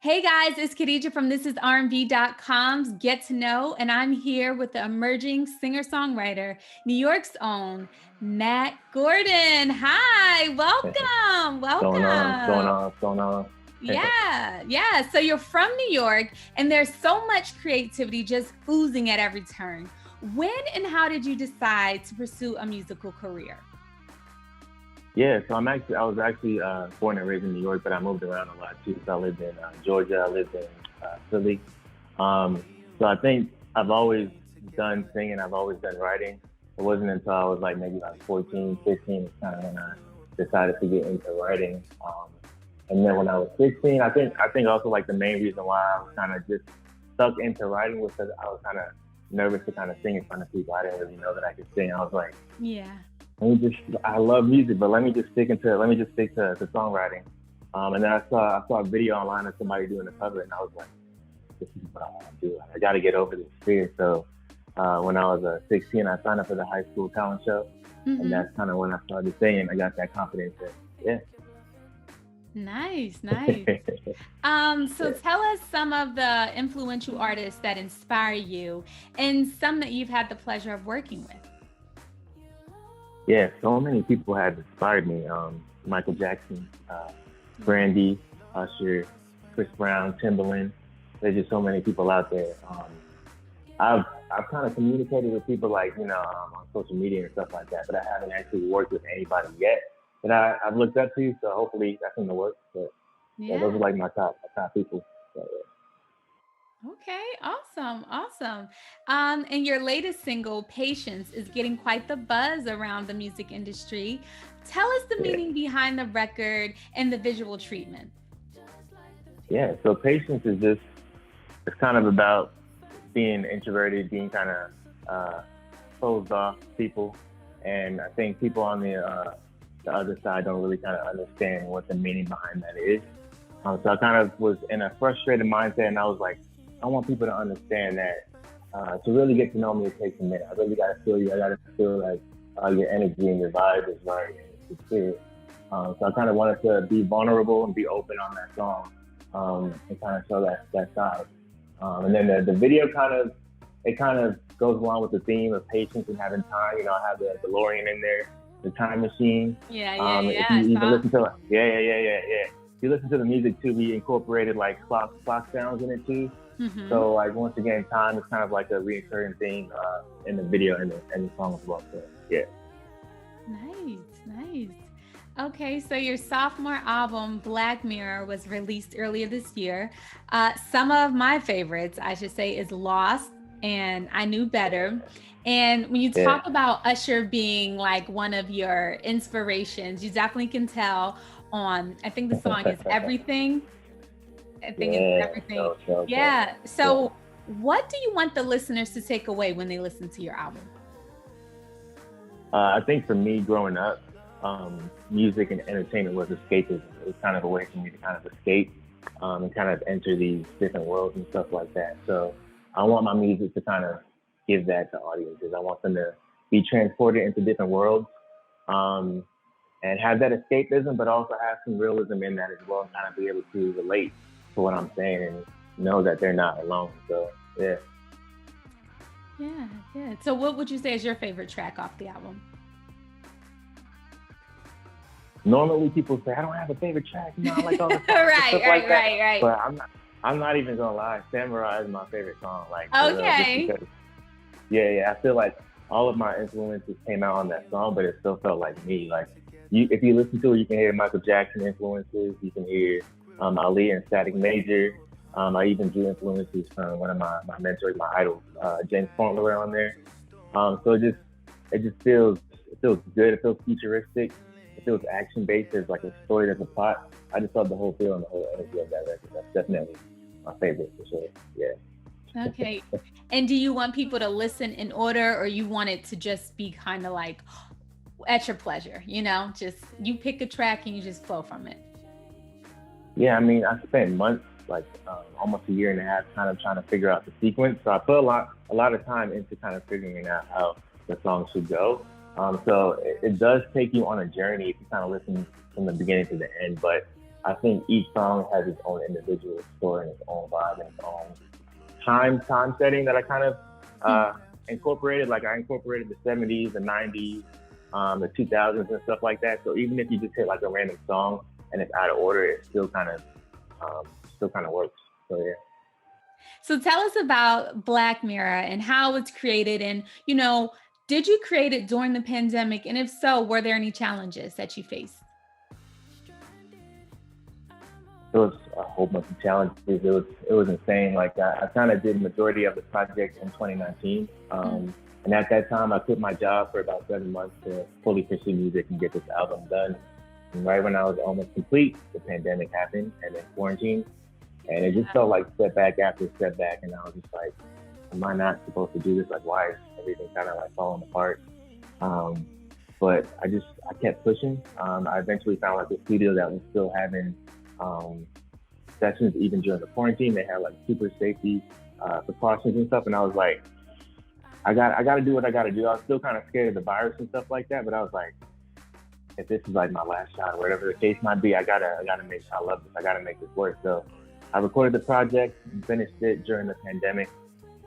Hey guys, it's Khadija from ThisIsRnB.com's Get to Know, and I'm here with the emerging singer-songwriter, New York's own Matt Gordon. Hi, welcome, Going on, going welcome. on, going on. Yeah. So you're from New York, and there's so much creativity just oozing at every turn. When and how did you decide to pursue a musical career? Yeah, so I was actually born and raised in New York, but I moved around a lot too. So I lived in Georgia, I lived in Philly. So I think I've always done singing, I've always done writing. It wasn't until I was maybe 14, 15, is kind of when I decided to get into writing. And then when I was 16, I think also like the main reason why I was kind of just stuck into writing was because I was kind of nervous to kind of sing in front of people. I didn't really know that I could sing. I was like, Yeah. I love music, but let me just stick to songwriting. And then I saw a video online of somebody doing a cover, and I was like, this is what I want to do. I got to get over this fear. So when I was 16, I signed up for the high school talent show, and that's kind of when I started singing. I got that confidence. Yeah. Nice. So tell us some of the influential artists that inspire you and some that you've had the pleasure of working with. Yeah, so many people have inspired me. Michael Jackson, Brandy, Usher, Chris Brown, Timbaland. There's just so many people out there. I've kind of communicated with people on social media and stuff like that, but I haven't actually worked with anybody yet that I've looked up to. So hopefully that's in the works. But yeah, those are like my top people. So, yeah. Okay, awesome. And your latest single, Patience, is getting quite the buzz around the music industry. Tell us the meaning behind the record and the visual treatment. Yeah, so Patience is it's kind of about being introverted, being kind of closed off people. And I think people on the other side don't really kind of understand what the meaning behind that is. So I kind of was in a frustrated mindset, and I was like, I want people to understand that to really get to know me, it takes a minute. I really got to feel you. I got to feel like your energy and your vibe is right. And it's clear. So I kind of wanted to be vulnerable and be open on that song and kind of show that side. And then the video kind of goes along with the theme of patience and having time. I have the DeLorean in there, the time machine. Yeah. If you even listen to If you listen to the music too, we incorporated like clock sounds in it too. Mm-hmm. So once again, time is kind of like a recurring theme in the video and the song as well. So yeah. Nice. Okay, so your sophomore album, Black Mirror, was released earlier this year. Some of my favorites, I should say, is Lost and I Knew Better. And when you talk about Usher being like one of your inspirations, you definitely can tell on, I think the song is Everything. I think it's Everything. Okay. So what do you want the listeners to take away when they listen to your album? I think for me growing up, music and entertainment was escapism. It was kind of a way for me to kind of escape and kind of enter these different worlds and stuff like that. So I want my music to kind of give that to audiences. I want them to be transported into different worlds and have that escapism, but also have some realism in that as well, and kind of be able to relate to what I'm saying and know that they're not alone. So yeah. So what would you say is your favorite track off the album? Normally people say I don't have a favorite track, I like all the songs right. But I'm not even gonna lie, Samurai is my favorite song. Okay. I feel like all of my influences came out on that song, but it still felt like me. Like if you listen to it, you can hear Michael Jackson influences, you can hear Ali and Static Major. I even drew influences from one of my mentors, my idols, James Fauntleroy on there. So it just feels good. It feels futuristic. It feels action based. There's like a story, there's a plot. I just love the whole feel and the whole energy of that record. That's definitely my favorite for sure. Yeah. Okay. And do you want people to listen in order, or you want it to just be kind of like at your pleasure? Just you pick a track and you just flow from it. Yeah, I mean, I spent months, almost a year and a half, kind of trying to figure out the sequence. So I put a lot of time into kind of figuring out how the song should go. So it does take you on a journey if you kind of listen from the beginning to the end. But I think each song has its own individual story and its own vibe and its own time setting that I kind of incorporated. Like I incorporated the 70s, the 90s, the 2000s and stuff like that. So even if you just hit like a random song and it's out of order, it still kind of works. So yeah. So tell us about Black Mirror and how it's created. And, did you create it during the pandemic? And if so, were there any challenges that you faced? There was a whole bunch of challenges. It was insane. Like I kind of did the majority of the project in 2019. And at that time, I quit my job for about 7 months to fully pursue music and get this album done. And right when I was almost complete, the pandemic happened and then quarantine. And it just felt like setback after setback. And I was just like, am I not supposed to do this? Like, why is everything kind of like falling apart? But I kept pushing. I eventually found like a studio that was still having sessions even during the quarantine. They had like super safety precautions and stuff. And I was like, I got to do what I got to do. I was still kind of scared of the virus and stuff like that. But I was like, if this is like my last shot or whatever the case might be, I gotta make sure I love this. I gotta make this work. So I recorded the project and finished it during the pandemic.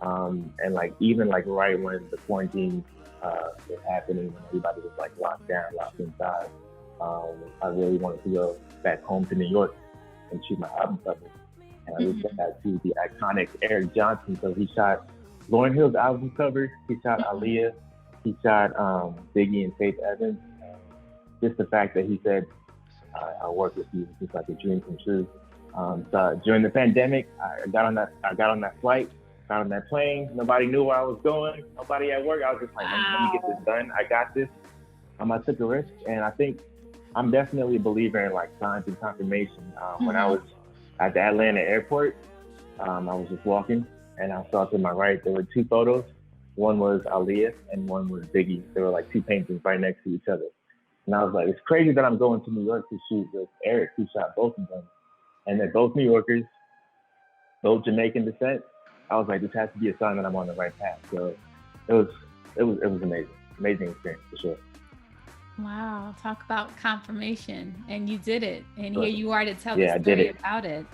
And like even like right when the quarantine was happening, when everybody was like locked down, locked inside, I really wanted to go back home to New York and shoot my album cover. And I reached out to the iconic Eric Johnson. So he shot Lauryn Hill's album cover. He shot Aaliyah. He shot Biggie and Faith Evans. Just the fact that he said, I'll work with you, it's just like a dream come true. So during the pandemic, I got on that flight, got on that plane. Nobody knew where I was going. Nobody at work. I was just like, let me get this done. I got this. I took a risk, and I think I'm definitely a believer in like signs and confirmation. When I was at the Atlanta airport, I was just walking, and I saw to my right there were two photos. One was Aaliyah, and one was Biggie. They were like two paintings right next to each other. And I was like, it's crazy that I'm going to New York to shoot with Eric, who shot both of them. And they're both New Yorkers, both Jamaican descent. I was like, this has to be a sign that I'm on the right path. So it was amazing. Amazing experience for sure. Wow. Talk about confirmation. And you did it. And here you are to tell the story about it.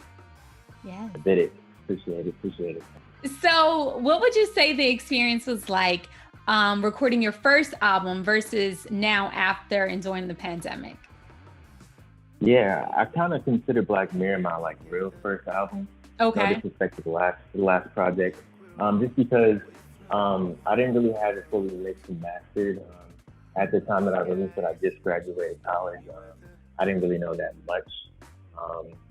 Yeah. I did it. Appreciate it. So what would you say the experience was like recording your first album versus now after and during the pandemic? Yeah, I kind of consider Black Mirror my like real first album. Okay. No disrespect to the last project, just because I didn't really have it fully mixed and mastered. At the time that I released it, I just graduated college. I didn't really know that much.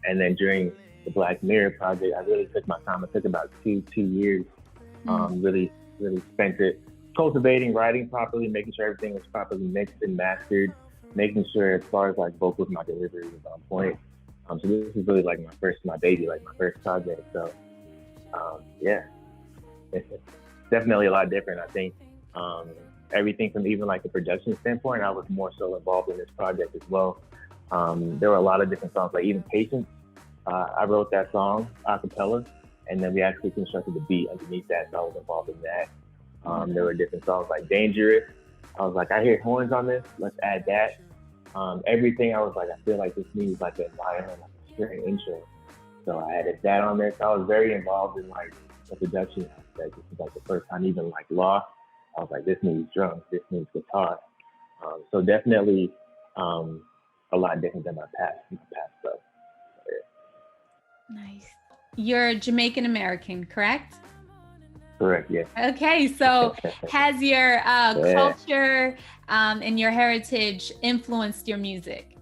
And then during the Black Mirror project, I really took my time. It took about two years. Really spent it cultivating, writing properly, making sure everything was properly mixed and mastered, making sure as far as like vocals, my delivery was on point. So this is really like my baby, like my first project. So yeah, it's definitely a lot different. I think everything from even like the production standpoint, I was more so involved in this project as well. There were a lot of different songs, like even Patience. I wrote that song a cappella, and then we actually constructed the beat underneath that, so I was involved in that. There were different songs like Dangerous. I was like, I hear horns on this, let's add that. Everything, I was like, I feel like this needs like a violin, like a string intro. So I added that on there. So I was very involved in like the production aspect. This was like the first time even like Lost. I was like, this needs drums, this needs guitar. So definitely a lot different than my past stuff. Nice. You're Jamaican American, correct? Correct, yeah. Okay, so has your culture and your heritage influenced your music?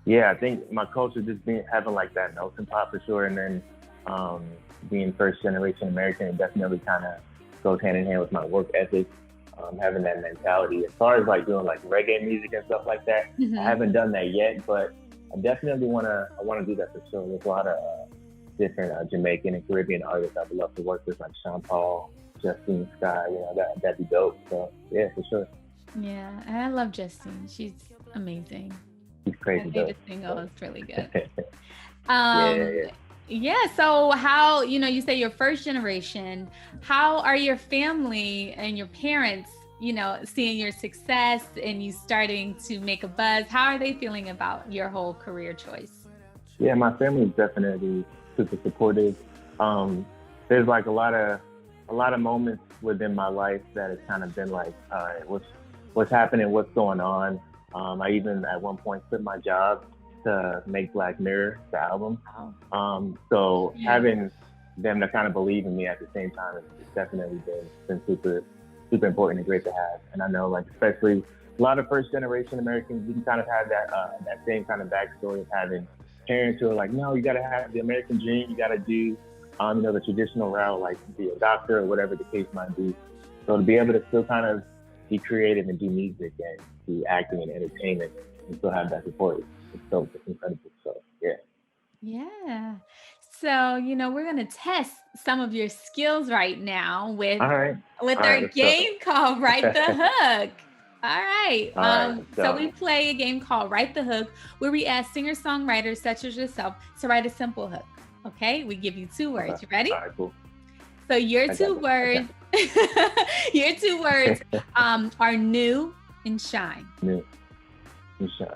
Yeah, I think my culture just having like that melting pot for sure, and then being first generation American, it definitely kind of goes hand in hand with my work ethic, having that mentality. As far as like doing like reggae music and stuff like that, I haven't done that yet, but I definitely want to do that for sure. There's a lot of different Jamaican and Caribbean artists I would love to work with, like Sean Paul, Justine Skye, that'd be dope. So yeah, for sure. Yeah, and I love Justine. She's amazing. She's crazy dope. The single is really good. Yeah. So how, you say you're first generation, how are your family and your parents, seeing your success and you starting to make a buzz? How are they feeling about your whole career choice? Yeah, my family is definitely super supportive. There's like a lot of moments within my life that has kind of been like, all right, what's happening, what's going on. I even at one point quit my job to make Black Mirror, the album. Wow. So Yeah. having them to kind of believe in me at the same time has definitely been super super important and great to have. And I know like especially a lot of first generation Americans, you can kind of have that same kind of backstory of having parents who are like, no, you got to have the American dream, you got to do the traditional route, like be a doctor or whatever the case might be. So to be able to still kind of be creative and do music and do acting and entertainment and still have that support, it's incredible. So yeah. Yeah. So, we're going to test some of your skills right now with All right. with All right. our Let's go. game called Write the Hook. All right. All right. Let's So go. we play a game called Write the Hook, where we ask singer-songwriters such as yourself to write a simple hook. Okay? We give you two Okay. words. You ready? All right. Cool. So your I got two this. words, your two words are new and shine. New and shine.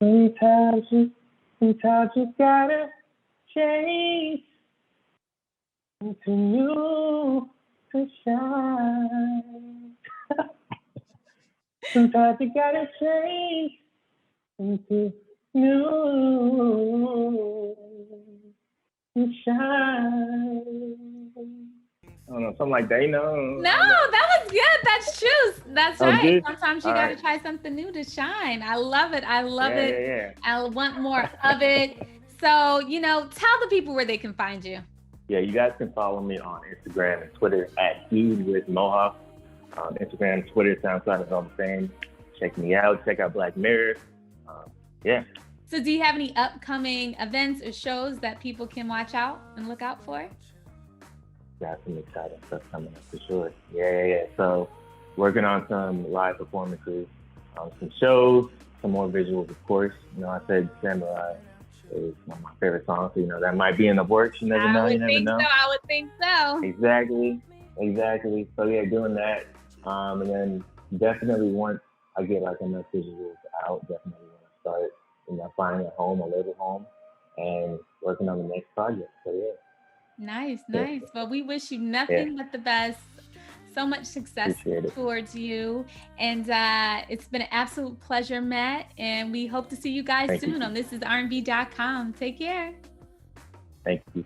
Sometimes you gotta change into new to shine. Sometimes you gotta change into new to shine. I don't know, something like that, No, that was good. That's true. That's Oh, right. good? Sometimes you All got to right. try something new to shine. I love it. I love Yeah, it. yeah, I want more of it. So, tell the people where they can find you. yeah. You guys can follow me on Instagram and Twitter at Dude with Mohawk. Instagram, Twitter, SoundCloud is all the same. Check me out. Check out Black Mirror. Yeah. So, do you have any upcoming events or shows that people can watch out and look out for? Got some exciting stuff coming up for sure. Yeah. So working on some live performances, some shows, some more visuals, of course. I said Samurai is one of my favorite songs. So, that might be in the works. You never know. You never know. I would think so. Exactly. So yeah, doing that. And then definitely once I get like enough visuals out, definitely want to start, finding a home, a label home, and working on the next project. So yeah. Nice. Yeah. Well, we wish you nothing but the best. So much success Appreciate it. towards you. And it's been an absolute pleasure, Matt. And we hope to see you guys Thank soon you. on ThisIsRnB.com. Take care. Thank you.